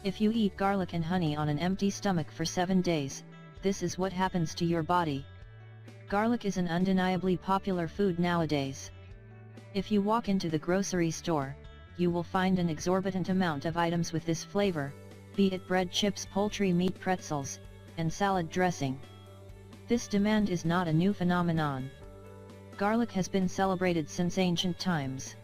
If you eat garlic and honey on an empty stomach for 7 days, this is what happens to your body. Garlic is an undeniably popular food nowadays. If you walk into the grocery store, you will find an exorbitant amount of items with this flavor, be it bread, chips, poultry, meat, pretzels, and salad dressing. This demand is not a new phenomenon. Garlic has been celebrated since ancient times.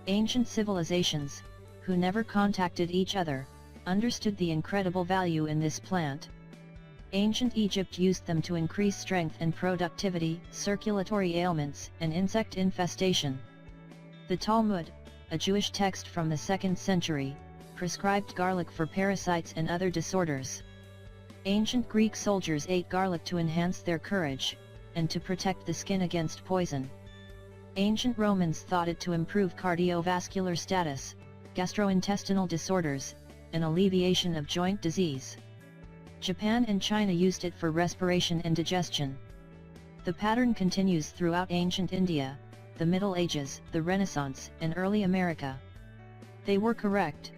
Ancient civilizations, who never contacted each other, understood the incredible value in this plant. Ancient Egypt used them to increase strength and productivity, circulatory ailments, and insect infestation. The Talmud, a Jewish text from the 2nd century, prescribed garlic for parasites and other disorders. Ancient Greek soldiers ate garlic to enhance their courage, and to protect the skin against poison. Ancient Romans thought it to improve cardiovascular status, gastrointestinal disorders, and alleviation of joint disease. Japan and China used it for respiration and digestion. The pattern continues throughout ancient India, the Middle Ages, the Renaissance, and early America. They were correct.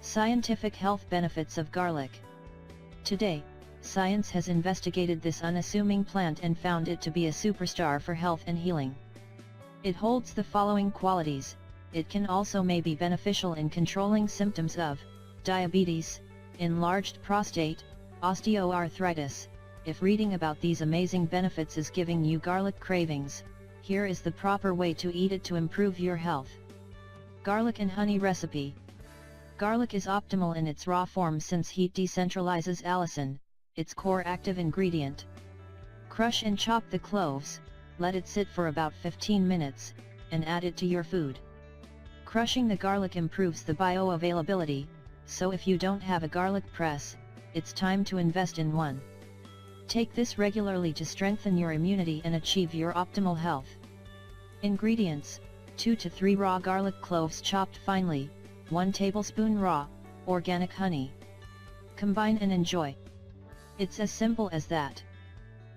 Scientific health benefits of garlic. Today, science has investigated this unassuming plant and found it to be a superstar for health and healing. It holds the following qualities. It can also may be beneficial in controlling symptoms of diabetes, enlarged prostate, osteoarthritis. If reading about these amazing benefits is giving you garlic cravings, here is the proper way to eat it to improve your health. Garlic and honey recipe. Garlic is optimal in its raw form since heat decentralizes allicin, its core active ingredient. Crush and chop the cloves, let it sit for about 15 minutes, and add it to your food. Crushing the garlic improves the bioavailability, so if you don't have a garlic press, it's time to invest in one. Take this regularly to strengthen your immunity and achieve your optimal health. Ingredients: 2 to 3 raw garlic cloves chopped finely, 1 tablespoon raw, organic honey. Combine and enjoy. It's as simple as that.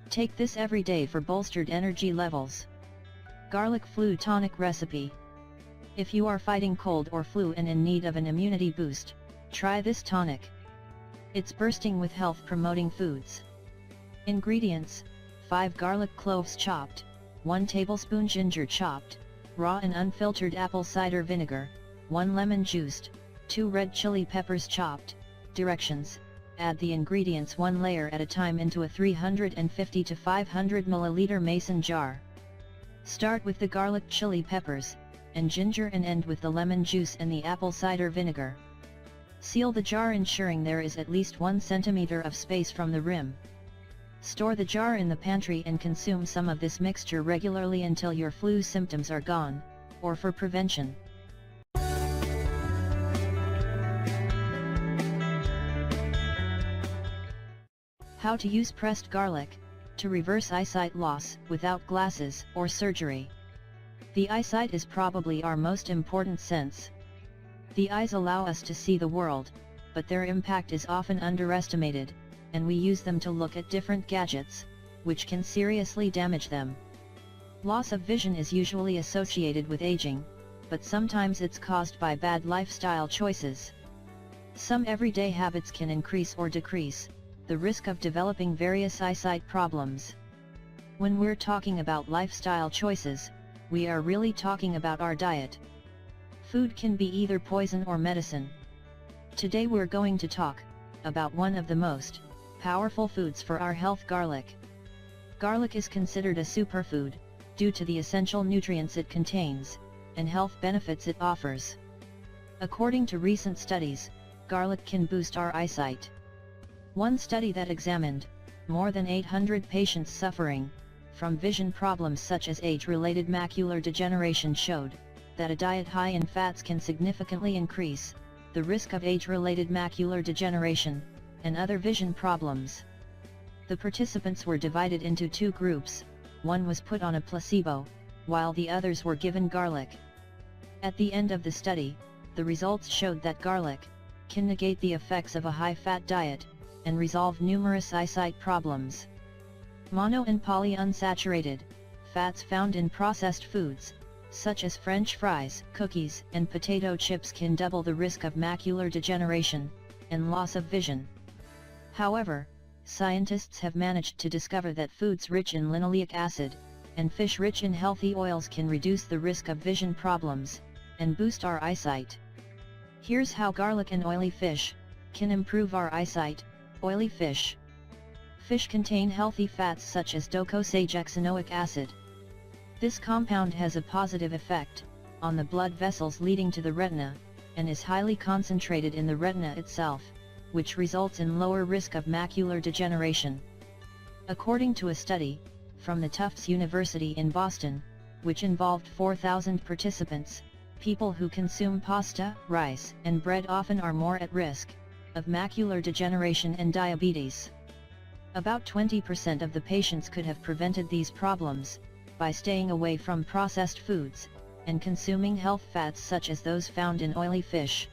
Take this every day for bolstered energy levels. Garlic flu tonic recipe. If you are fighting cold or flu and in need of an immunity boost, try this tonic. It's bursting with health-promoting foods. Ingredients: 5 garlic cloves chopped, 1 tablespoon ginger chopped, raw and unfiltered apple cider vinegar, 1 lemon juiced, 2 red chili peppers chopped. Directions: add the ingredients one layer at a time into a 350 to 500 ml mason jar. Start with the garlic chili peppers, and ginger and end with the lemon juice and the apple cider vinegar. Seal the jar ensuring there is at least 1 centimeter of space from the rim. Store the jar in the pantry and consume some of this mixture regularly until your flu symptoms are gone, or for prevention. How to use pressed garlic to reverse eyesight loss without glasses or surgery. The eyesight is probably our most important sense. The eyes allow us to see the world, but their impact is often underestimated, and we use them to look at different gadgets, which can seriously damage them. Loss of vision is usually associated with aging, but sometimes it's caused by bad lifestyle choices. Some everyday habits can increase or decrease the risk of developing various eyesight problems. When we're talking about lifestyle choices, we are really talking about our diet. Food can be either poison or medicine. Today we're going to talk about one of the most powerful foods for our health: garlic. Garlic is considered a superfood, due to the essential nutrients it contains, and health benefits it offers. According to recent studies, garlic can boost our eyesight. One study that examined more than 800 patients suffering from vision problems such as age-related macular degeneration showed that a diet high in fats can significantly increase the risk of age-related macular degeneration and other vision problems. The participants were divided into 2 groups. One was put on a placebo, while the others were given garlic. At the end of the study, the results showed that garlic can negate the effects of a high-fat diet and resolve numerous eyesight problems. Mono and polyunsaturated fats found in processed foods, such as French fries, cookies, and potato chips, can double the risk of macular degeneration, and loss of vision. However, scientists have managed to discover that foods rich in linoleic acid, and fish rich in healthy oils can reduce the risk of vision problems, and boost our eyesight. Here's how garlic and oily fish can improve our eyesight. Oily fish. Fish contain healthy fats such as docosahexaenoic acid. This compound has a positive effect on the blood vessels leading to the retina, and is highly concentrated in the retina itself, which results in lower risk of macular degeneration. According to a study from the Tufts University in Boston, which involved 4,000 participants, people who consume pasta, rice, and bread often are more at risk of macular degeneration and diabetes. About 20% of the patients could have prevented these problems by staying away from processed foods and consuming health fats such as those found in oily fish.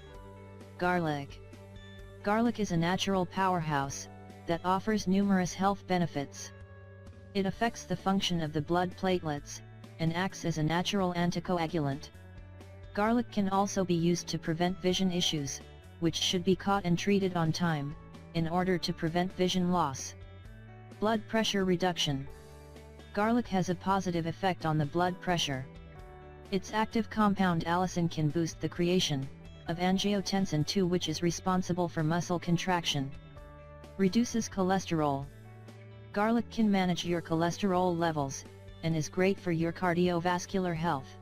Garlic. Garlic is a natural powerhouse that offers numerous health benefits. It affects the function of the blood platelets, and acts as a natural anticoagulant. Garlic can also be used to prevent vision issues, which should be caught and treated on time, in order to prevent vision loss. Blood pressure reduction. Garlic has a positive effect on the blood pressure. Its active compound allicin can boost the creation of angiotensin II, which is responsible for muscle contraction. Reduces cholesterol. Garlic can manage your cholesterol levels, and is great for your cardiovascular health.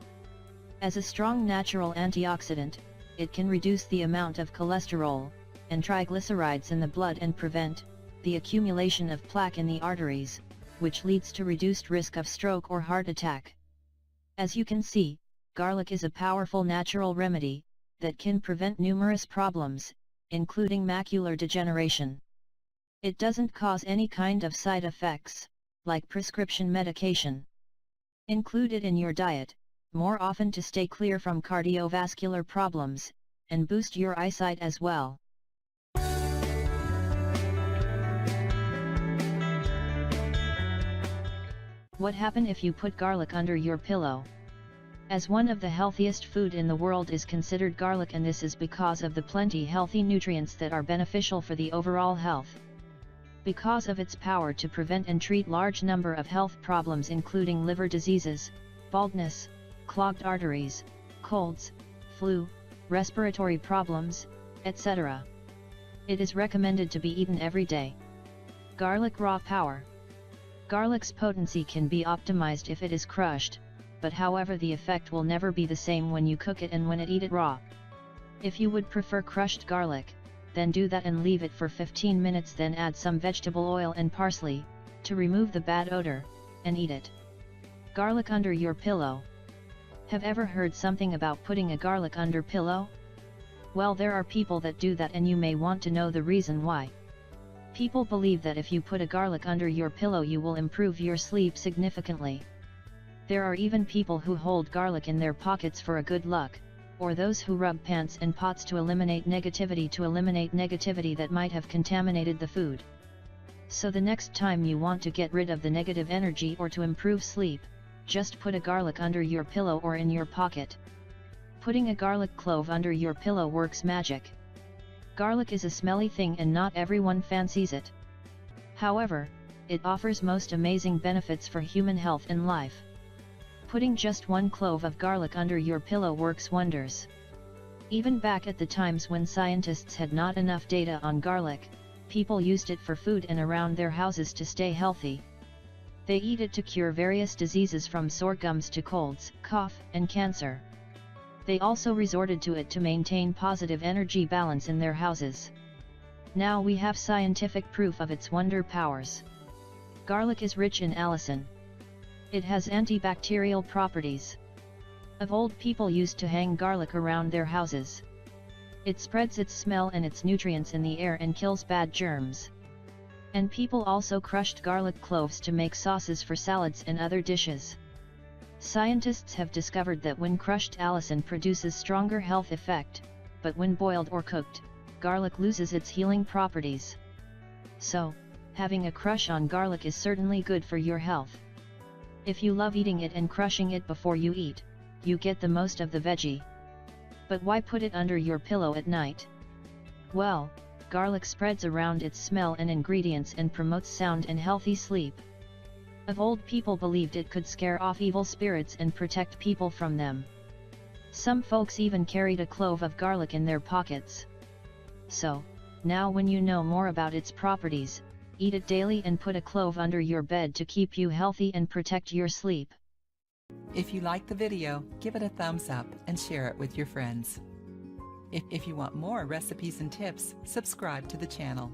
As a strong natural antioxidant, it can reduce the amount of cholesterol and triglycerides in the blood and prevent the accumulation of plaque in the arteries, which leads to reduced risk of stroke or heart attack. As you can see, garlic is a powerful natural remedy that can prevent numerous problems, including macular degeneration. It doesn't cause any kind of side effects, like prescription medication. Include it in your diet more often to stay clear from cardiovascular problems, and boost your eyesight as well. What happens if you put garlic under your pillow? As one of the healthiest food in the world is considered garlic, and this is because of the plenty healthy nutrients that are beneficial for the overall health. Because of its power to prevent and treat large number of health problems including liver diseases, baldness, clogged arteries, colds, flu, respiratory problems, etc. It is recommended to be eaten every day. Garlic raw power. Garlic's potency can be optimized if it is crushed, but however the effect will never be the same when you cook it and when it eat it raw. If you would prefer crushed garlic, then do that and leave it for 15 minutes, then add some vegetable oil and parsley to remove the bad odor, and eat it. Garlic under your pillow. Have ever heard something about putting a garlic under pillow? Well, there are people that do that, and you may want to know the reason why. People believe that if you put a garlic under your pillow you will improve your sleep significantly. There are even people who hold garlic in their pockets for a good luck, or those who rub pans and pots to eliminate negativity that might have contaminated the food. So the next time you want to get rid of the negative energy or to improve sleep, just put a garlic under your pillow or in your pocket. Putting a garlic clove under your pillow works magic. Garlic is a smelly thing and not everyone fancies it. However, it offers most amazing benefits for human health and life. Putting just one clove of garlic under your pillow works wonders. Even back at the times when scientists had not enough data on garlic, people used it for food and around their houses to stay healthy. They eat it to cure various diseases from sore gums to colds, cough, and cancer. They also resorted to it to maintain positive energy balance in their houses. Now we have scientific proof of its wonder powers. Garlic is rich in allicin. It has antibacterial properties. Of old, people used to hang garlic around their houses. It spreads its smell and its nutrients in the air and kills bad germs. And people also crushed garlic cloves to make sauces for salads and other dishes. Scientists have discovered that when crushed allicin produces stronger health effect, but when boiled or cooked, garlic loses its healing properties. So, having a crush on garlic is certainly good for your health. If you love eating it and crushing it before you eat, you get the most of the veggie. But why put it under your pillow at night? Well, Garlic spreads around its smell and ingredients and promotes sound and healthy sleep. Of old, people believed it could scare off evil spirits and protect people from them. Some folks even carried a clove of garlic in their pockets. So, now when you know more about its properties, eat it daily and put a clove under your bed to keep you healthy and protect your sleep. If you like the video, give it a thumbs up and share it with your friends. If you want more recipes and tips, subscribe to the channel.